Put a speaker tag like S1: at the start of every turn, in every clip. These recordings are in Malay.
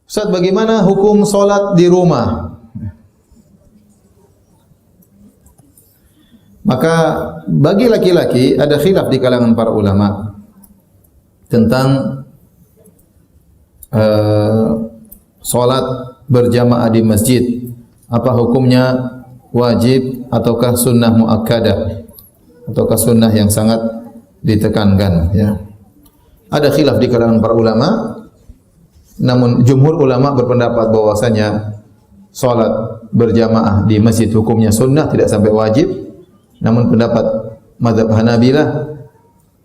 S1: Ustaz, bagaimana hukum solat di rumah? Maka bagi laki-laki ada khilaf di kalangan para ulama tentang solat berjamaah di masjid. Apa hukumnya, wajib ataukah sunnah muakkadah, ataukah sunnah yang sangat ditekankan? Ya. Ada khilaf di kalangan para ulama. Namun jumhur ulama berpendapat bahwasanya solat berjamaah di masjid hukumnya sunnah, tidak sampai wajib. Namun pendapat mazhab Hanabilah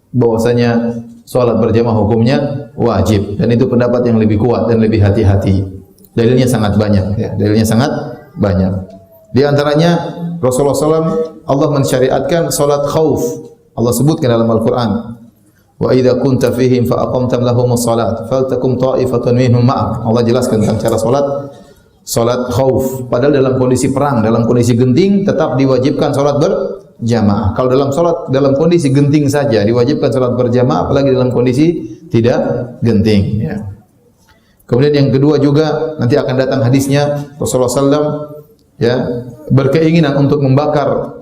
S1: bahwasanya salat berjamaah hukumnya wajib, dan itu pendapat yang lebih kuat dan lebih hati-hati. Dalilnya sangat banyak, ya. Dalilnya sangat banyak. Di antaranya Rasulullah SAW, Allah mensyariatkan salat khauf. Allah sebutkan dalam Al-Quran, wa idza kunta fihim fa aqamtam lahumus salat faltakum ta'ifatun minhum ma'ak. Allah jelaskan tentang cara salat khauf. Padahal dalam kondisi perang, dalam kondisi genting tetap diwajibkan salat berjamaah. Kalau dalam kondisi genting saja diwajibkan salat berjamaah, apalagi dalam kondisi tidak genting, ya. Kemudian yang kedua juga nanti akan datang hadisnya, Rasulullah SAW ya berkeinginan untuk membakar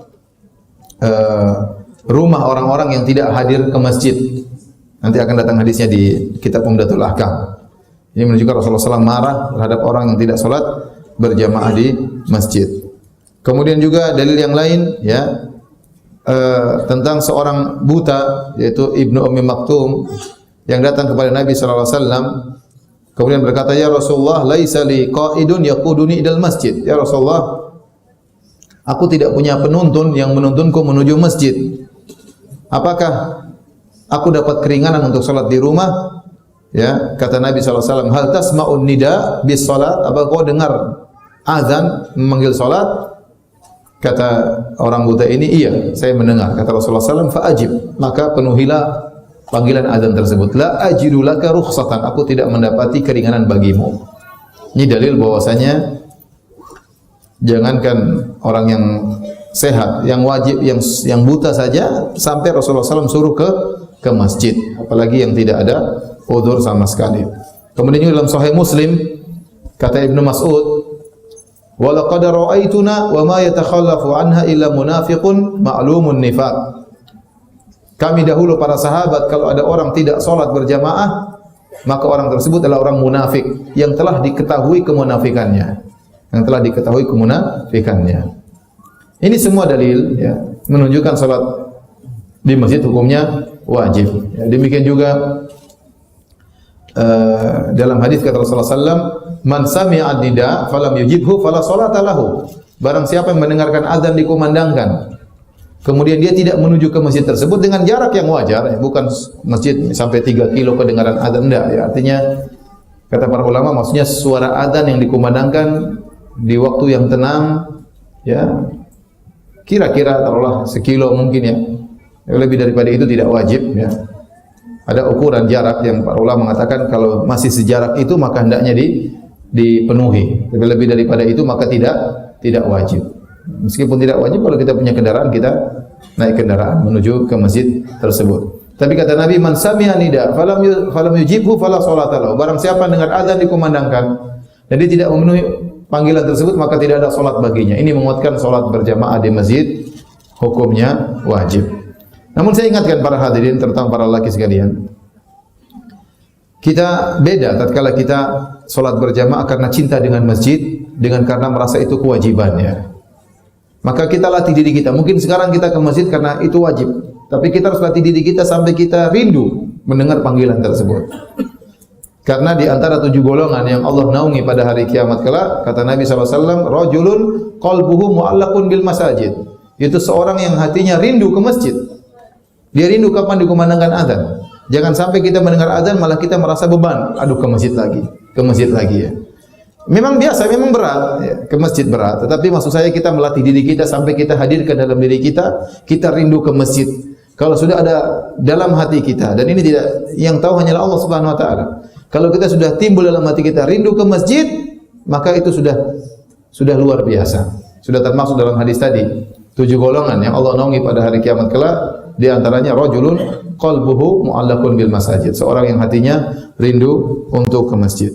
S1: rumah orang-orang yang tidak hadir ke masjid. Nanti akan datang hadisnya di kitab Umdatul Ahkam. Ini menunjukkan Rasulullah SAW marah terhadap orang yang tidak salat berjamaah di masjid. Kemudian juga dalil yang lain, ya, tentang seorang buta, yaitu Ibnu Ummi Maktum, yang datang kepada Nabi SAW, kemudian berkata, ya Rasulullah, laisa li qaidun yaquduni ilal masjid. Ya Rasulullah, aku tidak punya penuntun yang menuntunku menuju masjid. Apakah aku dapat keringanan untuk salat di rumah? Ya, kata Nabi SAW, hal tasma'un nida bis salat? Apa kau dengar azan memanggil salat? Kata orang buta ini, iya, saya mendengar. Kata Rasulullah SAW, fa'ajib, maka penuhilah panggilan azan tersebut. La ajidu laka rukhsatan, aku tidak mendapati keringanan bagimu. Ini dalil bahwasanya jangankan orang yang sehat, yang wajib, yang buta saja, sampai Rasulullah SAW suruh ke masjid, apalagi yang tidak ada udzur sama sekali. Kemudian dalam Sahih Muslim kata Ibnu Mas'ud, wa laqad ra'aituna wa ma yatakhallafu anha illa munafiqun ma'lumun nifaq. Kami dahulu para sahabat, kalau ada orang tidak salat berjamaah, maka orang tersebut adalah orang munafik yang telah diketahui kemunafikannya. Ini semua dalil, ya, menunjukkan salat di masjid hukumnya wajib. Ya, demikian juga dalam hadis kata Rasulullah SAW, man sami'a nida falam yujibhu fala salata lahu. Barang siapa yang mendengarkan azan dikumandangkan, kemudian dia tidak menuju ke masjid tersebut dengan jarak yang wajar, ya, bukan masjid sampai 3 kilo kedengaran azan, enggak, ya. Artinya kata para ulama, maksudnya suara azan yang dikumandangkan di waktu yang tenang, ya, kira-kira taruhlah sekilo mungkin, ya. Lebih daripada itu tidak wajib, ya. Ada ukuran jarak yang para ulama mengatakan kalau masih sejarak itu maka hendaknya dipenuhi. Lebih daripada itu maka tidak wajib. Meskipun tidak wajib, kalau kita punya kendaraan, kita naik kendaraan menuju ke masjid tersebut. Tapi kata Nabi, man sami'a nida falam yujibhu fala salata lahu. Barang siapa dengar azan dikumandangkan dan dia tidak memenuhi panggilan tersebut, maka tidak ada salat baginya. Ini menguatkan salat berjamaah di masjid hukumnya wajib. Namun saya ingatkan para hadirin, terutama para lelaki sekalian, kita beda tatkala kita salat berjamaah karena cinta dengan masjid, dengan karena merasa itu kewajibannya. Maka kita latih diri kita. Mungkin sekarang kita ke masjid karena itu wajib, tapi kita harus latih diri kita sampai kita rindu mendengar panggilan tersebut. Karena di antara 7 golongan yang Allah naungi pada hari kiamat kelak, kata Nabi SAW, rajulun qalbuhu mu'allaqun bil masajid. Itu seorang yang hatinya rindu ke masjid. Dia rindu kapan dikumandangkan azan. Jangan sampai kita mendengar azan malah kita merasa beban. Aduh, ke masjid lagi, ya. Memang biasa, memang berat, ya, ke masjid berat. Tetapi maksud saya kita melatih diri kita sampai kita hadirkan dalam diri kita rindu ke masjid. Kalau sudah ada dalam hati kita, dan ini tidak, yang tahu hanyalah Allah Subhanahu Wa Taala. Kalau kita sudah timbul dalam hati kita rindu ke masjid, maka itu sudah luar biasa. Sudah termasuk dalam hadis tadi, 7 golongan yang Allah naungi pada hari kiamat kelak. Di antaranya rajulun qalbuhu mu'allaqun bil masajid, seorang yang hatinya rindu untuk ke masjid.